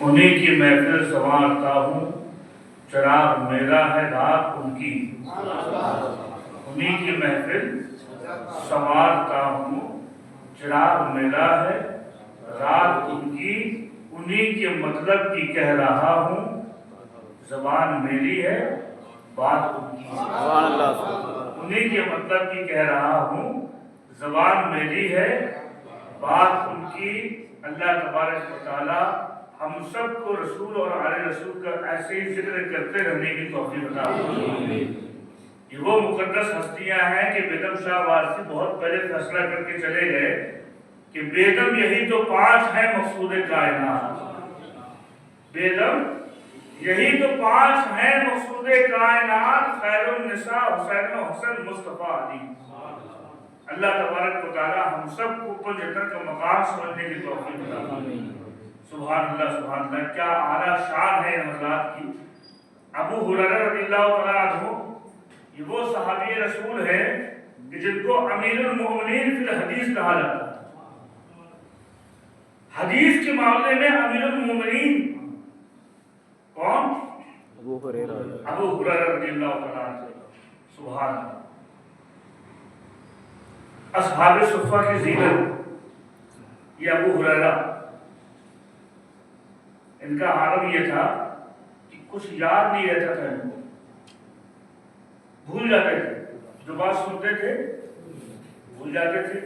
انہیں کی محفل संवारता हूँ, चराग मेरा है रात उनकी। उन्हीं की महफिल संवारता हूँ, चिराग मेरा है रात उनकी। उन्हीं के मतलब की कह रहा हूँ, ज़बान मेरी है बात उनकी। उन्हीं के मतलब की कह रहा हूँ, ज़बान मेरी है बात उनकी। अल्लाह तबारक व तआला हम सबको रसूल और आले रसूल का ऐसे ही जिक्र करते रहने की तौफीक अता फरमाए। ये वो मुकद्दस हस्तियां हैं कि बेगम शाह वारसी बहुत पहले फैसला करके चले गए कि बेगम यही तो 5 हैं मकसूद कायनात। बेगम यही तो 5 हैं मकसूद कायनात, खैरुन निसा हुसैन व हसन मुस्तफा अली। अल्लाह तबारक व तआला हम सबको ऊपर जन्नत का मकाम समझने की तौफीक अता फरमाए। सुभान अल्लाह, क्या आला शान है हज़रात की। अबू हुरैरा रज़ियल्लाहु तआला अन्हु ये वो सहाबी रसूल है कि जिनको अमीरुल मोमिनीन फिल हदीस कहा जाता है। हदीस के मामले में अमीरुल मोमिनीन कौन? अबू हुरैरा रज़ियल्लाहु तआला अन्हु। सुभान अल्लाह। असहाबे सुफ़ा की ज़ीनत ये अबू हुरैरा, इनका आलम ये था कि कुछ याद नहीं रहता था इनको, भूल जाते थे, जो बात सुनते थे भूल जाते थे।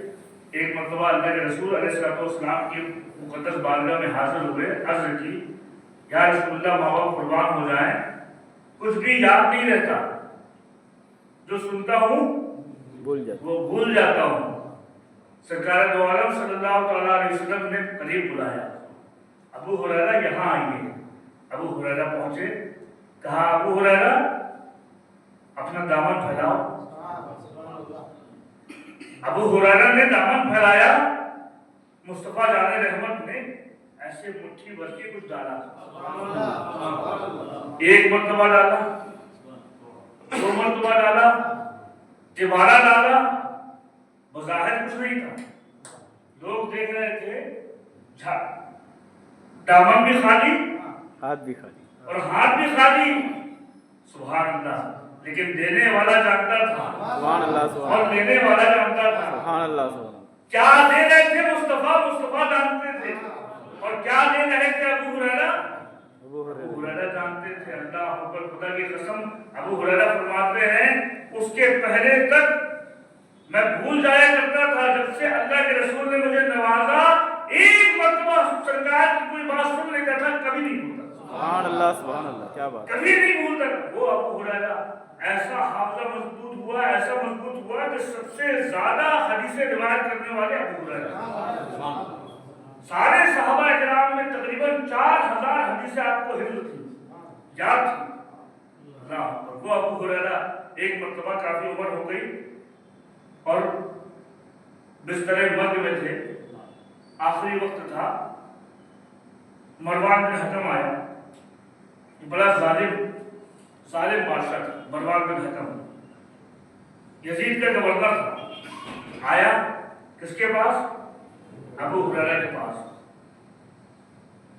एक मरतबा अल्लाह के रसूल अलैहिस्सलाम की मुक़द्दस बारगाह में हाजिर हुए, अर्ज़ की या रसूलल्लाह माँ बाप कुर्बान हो जाएं, कुछ भी याद नहीं रहता, जो सुनता हूँ वो भूल जाता हूँ। सरकार दो आलम सल्लल्लाहु अलैहि वसल्लम ने करीब बुलाया, अबू हुरैरा यहाँ आइए। अबू हुरैरा पहुंचे, कहा अबू हुरैरा अपना दामन फैलाओ। अबू हुरैरा ने दामन फैलाया, मुस्तफा जाने रहमत ने ऐसे मुट्ठी भर के कुछ डाला। एक मरतबा डाला, 2 मरतबा डाला, तिबारा डाला, बज़ाहिर कुछ नहीं था, लोग देख रहे थे, दामन भी खाली हाथ भी खाली और हाथ भी खाली। सुभान अल्लाह। लेकिन देने वाला जानता था, सुभान अल्लाह, और लेने वाला जानता था, सुभान अल्लाह। क्या दे रहे थे मुस्तफा जानते थे, और क्या दे रहे थे अबू हुरैरा जानते थे। अल्लाह अकबर, खुदा की कसम। अबू हुरैरा फरमाते हैं उसके पहले तक मैं भूल जाया करता था, जब से अल्लाह के रसूल ने मुझे नवाजा, एक मरतबा सरकार की कोई बात सुन लेता था, कभी नहीं भूलता। सुभान अल्लाह, क्या बात, कभी नहीं भूलता। वो अबू हुरैरा ऐसा हाफिज़ा मजबूत हुआ, ऐसा मजबूत हुआ कि सबसे ज्यादा हदीसें रिवायत करने वाले अबू हुरैरा। सारे सहाबा इकराम में तकरीबन 4000 हदीसें आपको हिफ्ज़ थी, याद थी। वो अबू हुरैरा एक मरतबा काफी उम्र हो गई और बिस्तरे मर्ग में थे, आखिरी वक्त था, मरवान बिन हकम आया। ये बड़ा जालिम बादशाह था मरवान बिन हकम, यजीद का गवर्नर था। आया किसके पास? अबू हुरैरा के पास।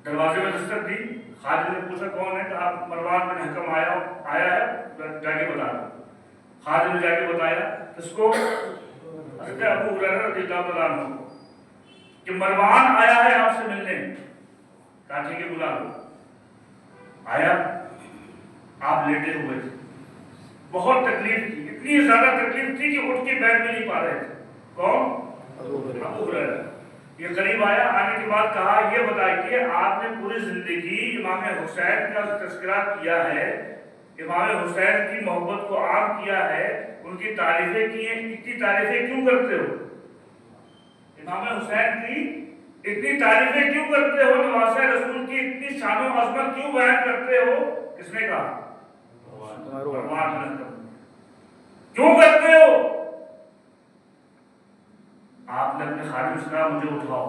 दरवाजे में दस्तक दी, खादिम ने पूछा कौन है? कहा मरवान बिन हकम आया है, जाके बता दो। खादिम ने जाके बताया, किसको? अबू हुरैरा रज़ियल्लाहु तआला अन्हु कि मरवान आया है आपसे मिलने। कहा ठीक है, बुला लो। आया, आप लेटे हुए थे, बहुत तकलीफ थी, इतनी ज्यादा तकलीफ थी कि उठ के बैठ भी नहीं पा रहे थे। कौन? अबू हुरैरा। ये करीब आया, आने के बाद कहा ये बताइए, आपने पूरी जिंदगी इमाम हुसैन का तज़किरा किया है, इमाम हुसैन की मोहब्बत को आम किया है, उनकी तारीफें की हैं, इतनी तारीफें क्यों करते हो? इमाम हुसैन की इतनी तारीफें क्यों करते हो? नवासे रसूल की इतनी शान और अज़मत क्यों बयान करते हो? किसने कहा? क्यों करते हो? आपने अपने खादिम से कहा मुझे उठाओ,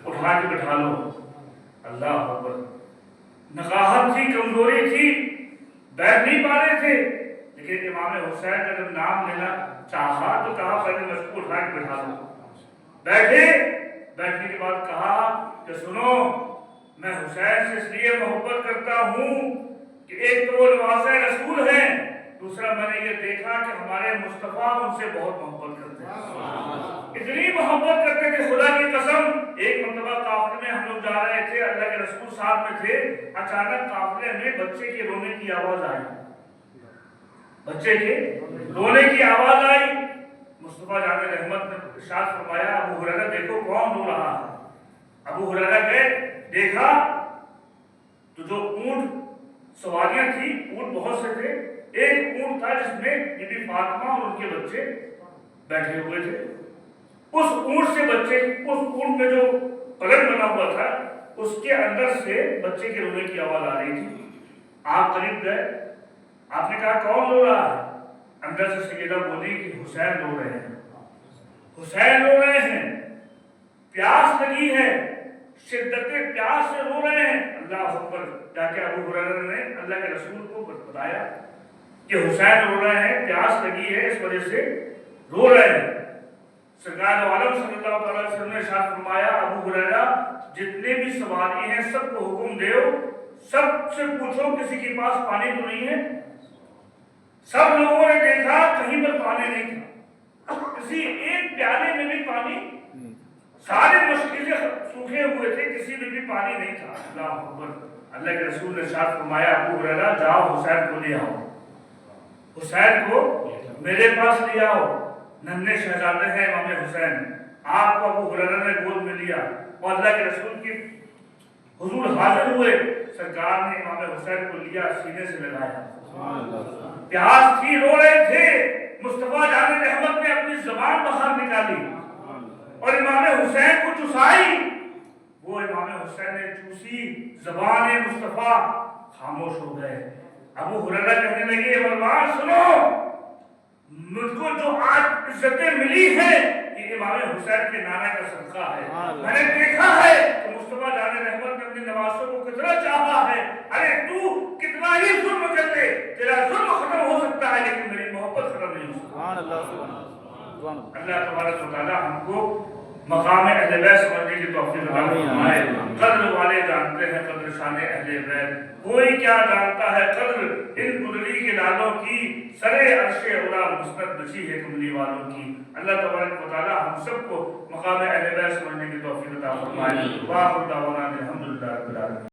उठा के बैठा लो। अल्लाह अकबर। नकाहत थी, कमजोरी थी, बैठ नहीं पा रहे थे, लेकिन इमाम हुसैन का जब नाम लेना चाहा तो कहा पहले मुझको उठा के बैठा दो। बैठे, बैठने के बाद कहा कि सुनो, میں حسین سے اس لیے محبت کرتا ہوں کہ ایک تو وہ نواسہ رسول ہیں، دوسرا میں نے یہ دیکھا کہ ہمارے مصطفیٰ ان سے بہت محبت کرتے ہیں، اتنی محبت کرتے کہ خدا کی قسم ایک مرتبہ قافلے میں ہم لوگ جا رہے تھے، اللہ کے رسول ساتھ میں تھے، اچانک قافلے میں بچے کے رونے کی آواز آئی، بچے کے رونے کی آواز آئی۔ مصطفیٰ جان رحمت نے ارشاد فرمایا ابو ہریرہ دیکھو کون رو رہا ہے۔ ابو ہریرہ گئے، دیکھا تو جو اونٹ سواریاں تھی، اونٹ بہت سے تھے، ایک اونٹ تھا جس میں بی بی فاطمہ اور ان کے بچے بیٹھے ہوئے تھے، اس اونٹ سے بچے، اس اونٹ میں جو پلنگ بنا ہوا تھا اس کے اندر سے بچے کے رونے کی آواز آ رہی تھی۔ آپ قریب گئے، آپ نے کہا کون رو رہا ہے؟ اندر سے سیدہ بولی کہ حسین رو رہے ہیں، حسین رو رہے ہیں، پیاس لگی ہے، شدت پیاس سے رو رہے ہیں۔ اللہ اکبر، جا کے ابو ہریرہ نے اللہ کے رسول کو بتایا کہ حسین رو رہے ہیں، پیاس لگی ہے اس وجہ سے رو رہے ہیں۔ سرکار عالم صلی اللہ علیہ وسلم نے ارشاد فرمایا ابو ہریرہ جتنے بھی سواری ہیں سب کو حکم دیو، سب سے پوچھو کسی کے پاس پانی تو نہیں ہے؟ سب لوگوں نے دیکھا کہیں پر پانی نہیں تھا، کسی ایک پیالے میں بھی پانی، سارے مشکلیں سوکھے ہوئے تھے، کسی میں بھی پانی نہیں تھا۔ اللہ اکبر، اللہ کے رسول نے ارشاد فرمایا ابو ہریرہ جاؤ حسین کو لے آؤ، حسین کو میرے پاس لے آؤ، ننھے شہزادے ہیں امام حسین۔ آپ کو ابو ہریرہ نے گود میں لیا اور اللہ کے رسول کی حضور حاضر ہوئے، سرکار نے امام حسین کو لیا، سینے سے لگایا، پیاس تھی، رو رہے تھے، مصطفیٰ جان رحمت نے اپنی زبان باہر نکالی اور امام حسین کو چسائی، وہ امام حسین نے چوسی، زبان مصطفیٰ خاموش ہو گئے۔ ابو ہریرہ کہنے لگے مروان سنو، مجھ کو جو آج عزتیں ملی ہیں یہ امام حسین کے نانا کا صدقہ ہے۔ میں نے دیکھا ہے کہ مصطفیٰ جان رحمت نے اپنے نواسوں کو کتنا چاہا ہے، ارے تو کتنا ہی ظلم کر لے تیرا ظلم ختم ہو سکتا ہے لیکن میری محبت ختم نہیں ہو سکتی۔ اللہ تبارک و تعالی ہم کو مقام اہل بیت سمجھنے کی توفیق عطا فرمائے۔ قدر والے جانتے ہیں قدر شان اہل بیت، کوئی کیا جانتا ہے قدر ان قدری کے لالوں کی، سرے عرش اولا مسند بچی ہے کملی والوں کی۔ اللہ تبارک و تعالی ہم سب کو مقام اہل بیت سمجھنے کی توفیق عطا فرمائے۔ وآخر دعوانا الحمدللہ رب العالمین۔